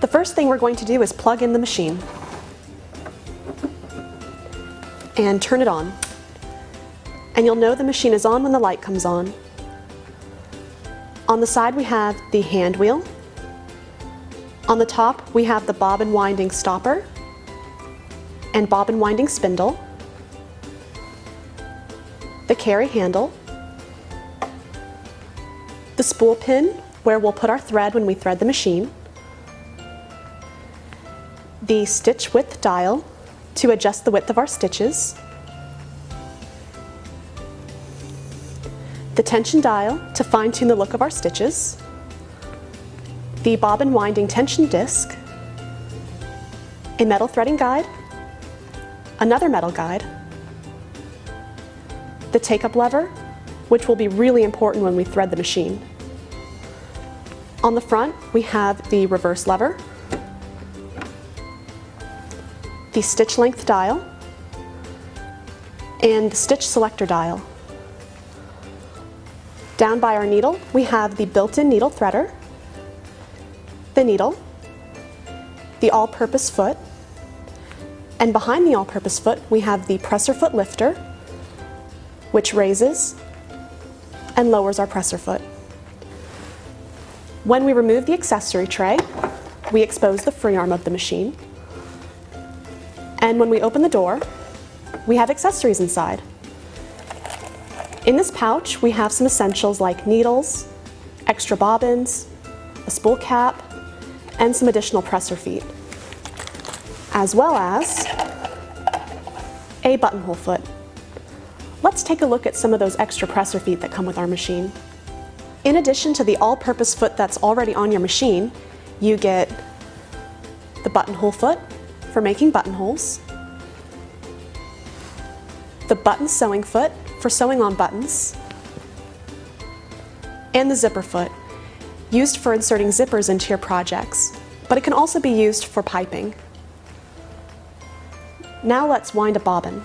The first thing we're going to do is plug in the machine and turn it on. And you'll know the machine is on when the light comes on. On the side we have the hand wheel. On the top we have the bobbin winding stopper and bobbin winding spindle, the carry handle, the spool pin where we'll put our thread when we thread the machine, the stitch width dial to adjust the width of our stitches, the tension dial to fine-tune the look of our stitches, the bobbin winding tension disc, a metal threading guide, another metal guide, the take-up lever, which will be really important when we thread the machine. On the front, we have the reverse lever, the stitch length dial, and the stitch selector dial. Down by our needle, we have the built-in needle threader, the needle, the all-purpose foot, and behind the all-purpose foot, we have the presser foot lifter, which raises and lowers our presser foot. When we remove the accessory tray, we expose the free arm of the machine. And when we open the door, we have accessories inside. In this pouch, we have some essentials like needles, extra bobbins, a spool cap, and some additional presser feet, as well as a buttonhole foot. Let's take a look at some of those extra presser feet that come with our machine. In addition to the all-purpose foot that's already on your machine, you get the buttonhole foot for making buttonholes, the button sewing foot for sewing on buttons, and the zipper foot, used for inserting zippers into your projects, but it can also be used for piping. Now let's wind a bobbin.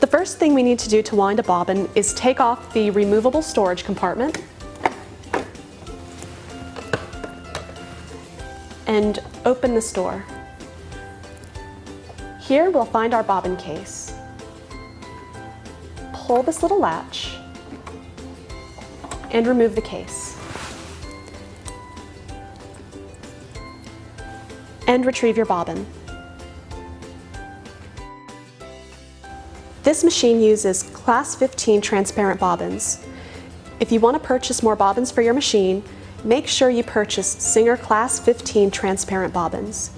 The first thing we need to do to wind a bobbin is take off the removable storage compartment and open the store. Here we'll find our bobbin case. Pull this little latch and remove the case. And retrieve your bobbin. This machine uses Class 15 transparent bobbins. If you want to purchase more bobbins for your machine, make sure you purchase Singer Class 15 transparent bobbins.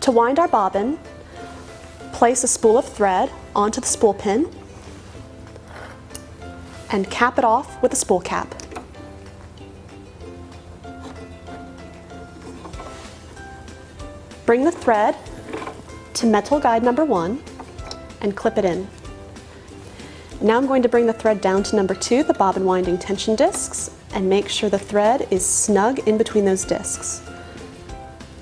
To wind our bobbin, place a spool of thread onto the spool pin and cap it off with a spool cap. Bring the thread to metal guide number 1 and clip it in. Now I'm going to bring the thread down to number 2, the bobbin winding tension discs, and make sure the thread is snug in between those discs.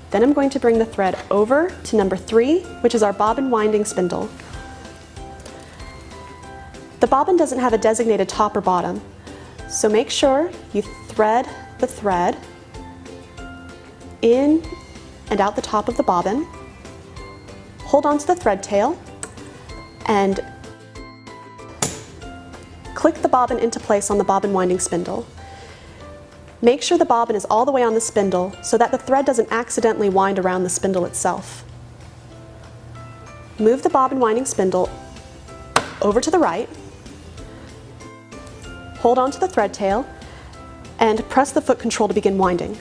Then I'm going to bring the thread over to number 3, which is our bobbin winding spindle. The bobbin doesn't have a designated top or bottom, so make sure you thread the thread in and out the top of the bobbin. Hold on to the thread tail and click the bobbin into place on the bobbin winding spindle. Make sure the bobbin is all the way on the spindle so that the thread doesn't accidentally wind around the spindle itself. Move the bobbin winding spindle over to the right, hold on to the thread tail, and press the foot control to begin winding.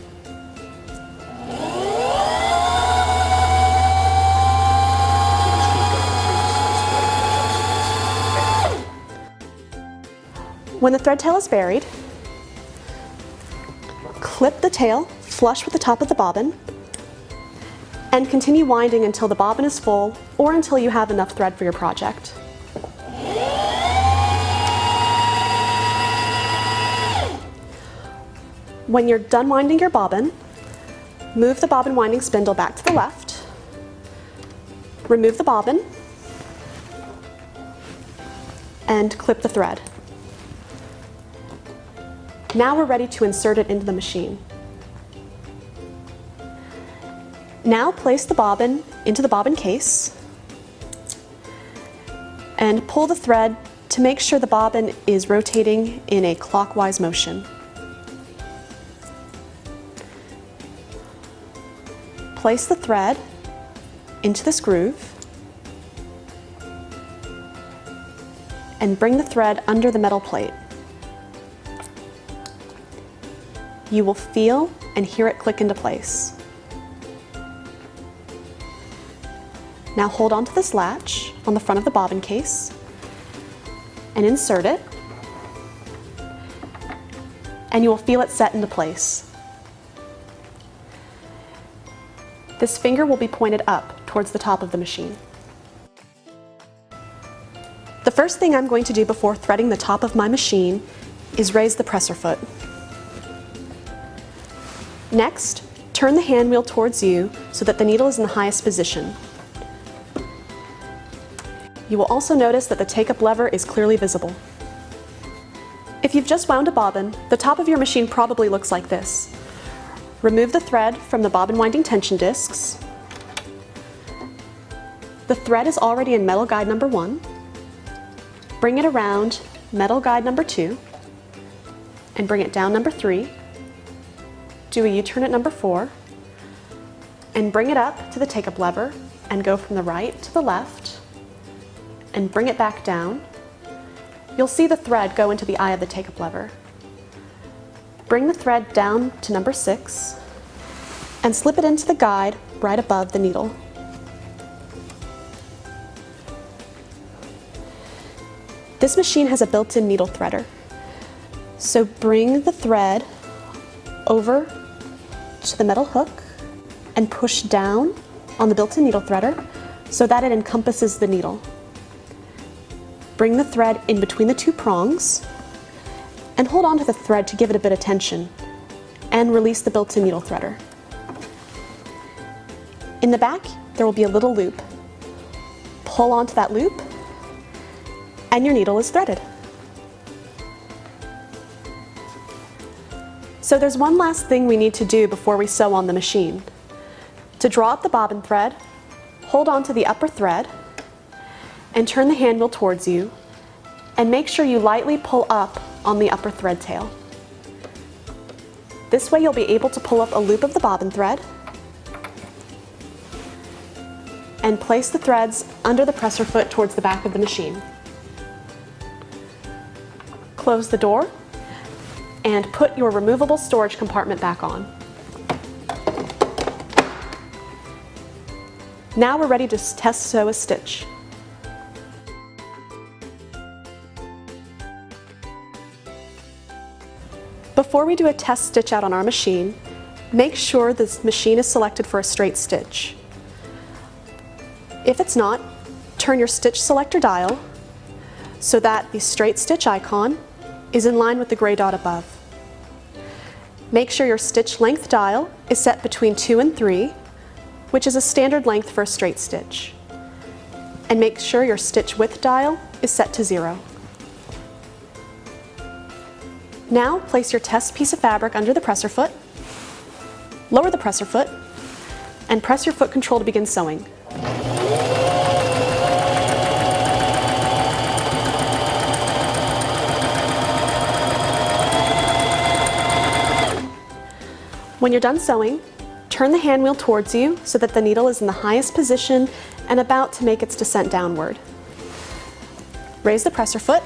When the thread tail is buried, clip the tail flush with the top of the bobbin and continue winding until the bobbin is full or until you have enough thread for your project. When you're done winding your bobbin, move the bobbin winding spindle back to the left, remove the bobbin, and clip the thread. Now we're ready to insert it into the machine. Now place the bobbin into the bobbin case and pull the thread to make sure the bobbin is rotating in a clockwise motion. Place the thread into this groove and bring the thread under the metal plate. You will feel and hear it click into place. Now hold on to this latch on the front of the bobbin case and insert it, and you will feel it set into place. This finger will be pointed up towards the top of the machine. The first thing I'm going to do before threading the top of my machine is raise the presser foot. Next, turn the hand wheel towards you so that the needle is in the highest position. You will also notice that the take-up lever is clearly visible. If you've just wound a bobbin, the top of your machine probably looks like this. Remove the thread from the bobbin winding tension discs. The thread is already in metal guide number 1. Bring it around metal guide number 2 and bring it down number 3. Do a U-turn at number 4 and bring it up to the take-up lever and go from the right to the left and bring it back down. You'll see the thread go into the eye of the take-up lever. Bring the thread down to number 6 and slip it into the guide right above the needle. This machine has a built-in needle threader, so bring the thread over to the metal hook and push down on the built-in needle threader so that it encompasses the needle. Bring the thread in between the 2 prongs and hold on to the thread to give it a bit of tension and release the built-in needle threader. In the back, there will be a little loop. Pull onto that loop and your needle is threaded. So there's one last thing we need to do before we sew on the machine. To draw up the bobbin thread, hold on to the upper thread and turn the hand wheel towards you and make sure you lightly pull up on the upper thread tail. This way you'll be able to pull up a loop of the bobbin thread and place the threads under the presser foot towards the back of the machine. Close the door and put your removable storage compartment back on. Now we're ready to test sew a stitch. Before we do a test stitch out on our machine, make sure this machine is selected for a straight stitch. If it's not, turn your stitch selector dial so that the straight stitch icon is in line with the gray dot above. Make sure your stitch length dial is set between 2 and 3, which is a standard length for a straight stitch. And make sure your stitch width dial is set to 0. Now place your test piece of fabric under the presser foot, lower the presser foot, and press your foot control to begin sewing. When you're done sewing, turn the hand wheel towards you so that the needle is in the highest position and about to make its descent downward. Raise the presser foot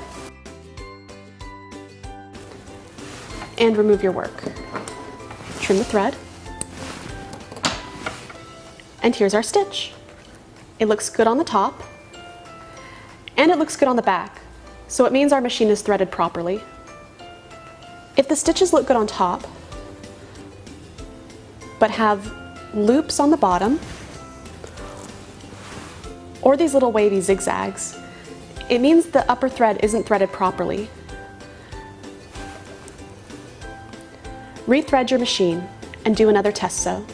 and remove your work. Trim the thread. And here's our stitch. It looks good on the top and it looks good on the back, so it means our machine is threaded properly. If the stitches look good on top but have loops on the bottom or these little wavy zigzags, it means the upper thread isn't threaded properly. Rethread your machine and do another test sew.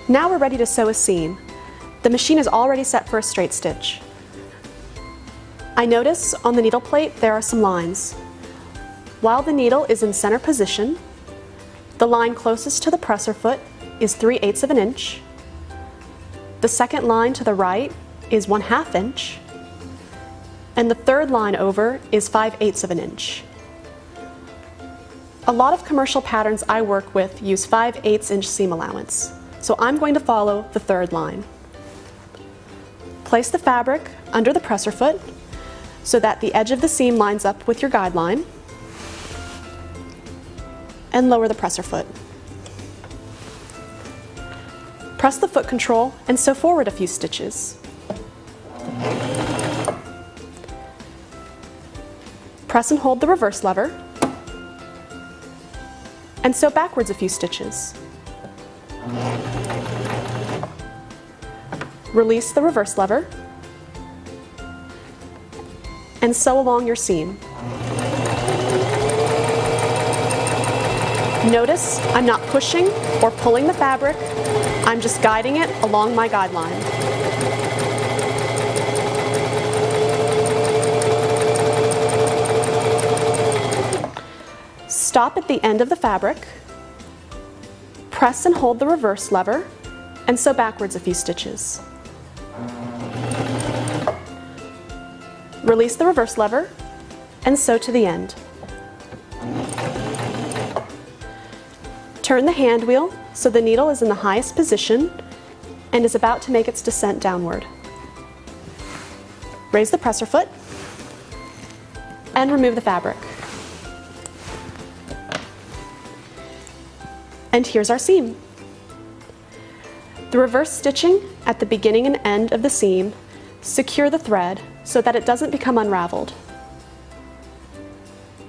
Now we're ready to sew a seam. The machine is already set for a straight stitch. I notice on the needle plate there are some lines. While the needle is in center position, the line closest to the presser foot is 3/8 of an inch. The second line to the right is 1/2 inch. And the third line over is 5/8 of an inch. A lot of commercial patterns I work with use 5/8 inch seam allowance, so I'm going to follow the third line. Place the fabric under the presser foot so that the edge of the seam lines up with your guideline, and lower the presser foot. Press the foot control and sew forward a few stitches. Press and hold the reverse lever and sew backwards a few stitches. Release the reverse lever and sew along your seam. Notice I'm not pushing or pulling the fabric, I'm just guiding it along my guideline. Stop at the end of the fabric, press and hold the reverse lever, and sew backwards a few stitches. Release the reverse lever and sew to the end. Turn the hand wheel so the needle is in the highest position and is about to make its descent downward. Raise the presser foot and remove the fabric. And here's our seam. The reverse stitching at the beginning and end of the seam secure the thread so that it doesn't become unraveled.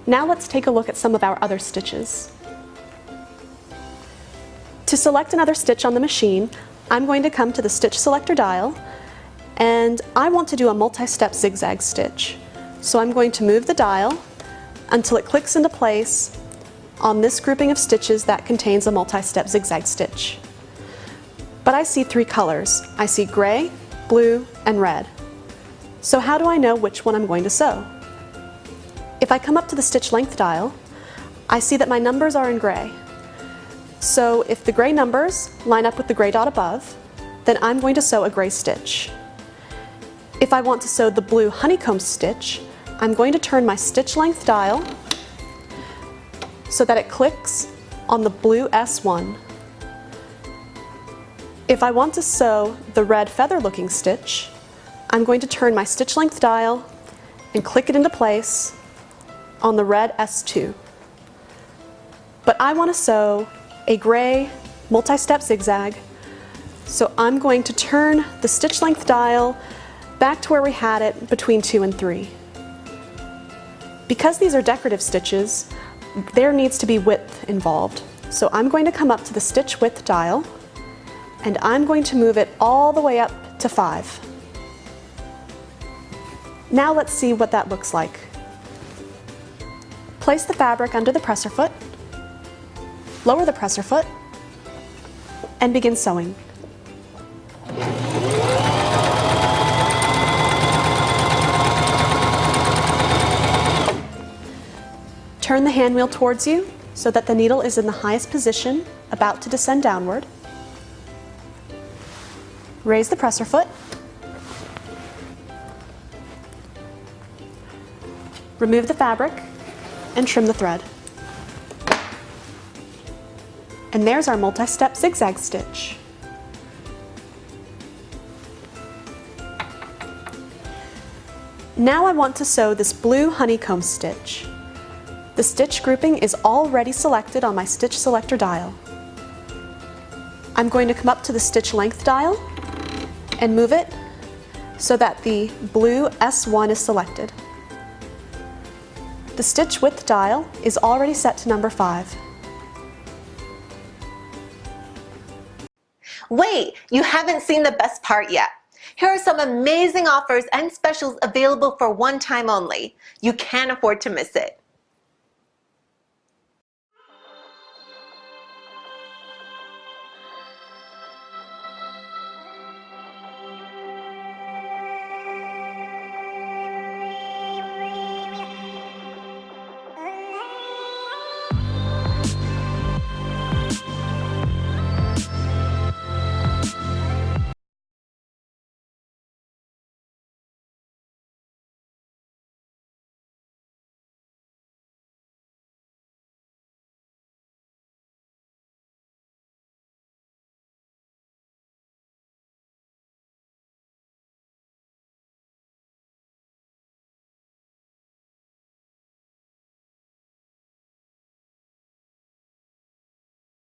Now let's take a look at some of our other stitches. To select another stitch on the machine, I'm going to come to the stitch selector dial, and I want to do a multi-step zigzag stitch. So I'm going to move the dial until it clicks into place on this grouping of stitches that contains a multi-step zigzag stitch. But I see three colors. I see gray, blue, and red. So how do I know which one I'm going to sew? If I come up to the stitch length dial, I see that my numbers are in gray. So if the gray numbers line up with the gray dot above, then I'm going to sew a gray stitch. If I want to sew the blue honeycomb stitch, I'm going to turn my stitch length dial so that it clicks on the blue S1. If I want to sew the red feather looking stitch, I'm going to turn my stitch length dial and click it into place on the red S2. But I want to sew a gray multi-step zigzag, so I'm going to turn the stitch length dial back to where we had it between 2 and 3. Because these are decorative stitches, there needs to be width involved. So I'm going to come up to the stitch width dial and I'm going to move it all the way up to 5. Now let's see what that looks like. Place the fabric under the presser foot, lower the presser foot, and begin sewing. Turn the hand wheel towards you so that the needle is in the highest position, about to descend downward. Raise the presser foot. Remove the fabric and trim the thread. And there's our multi-step zigzag stitch. Now I want to sew this blue honeycomb stitch. The stitch grouping is already selected on my stitch selector dial. I'm going to come up to the stitch length dial and move it so that the blue S1 is selected. The stitch width dial is already set to number 5. Wait, you haven't seen the best part yet. Here are some amazing offers and specials available for one time only. You can't afford to miss it.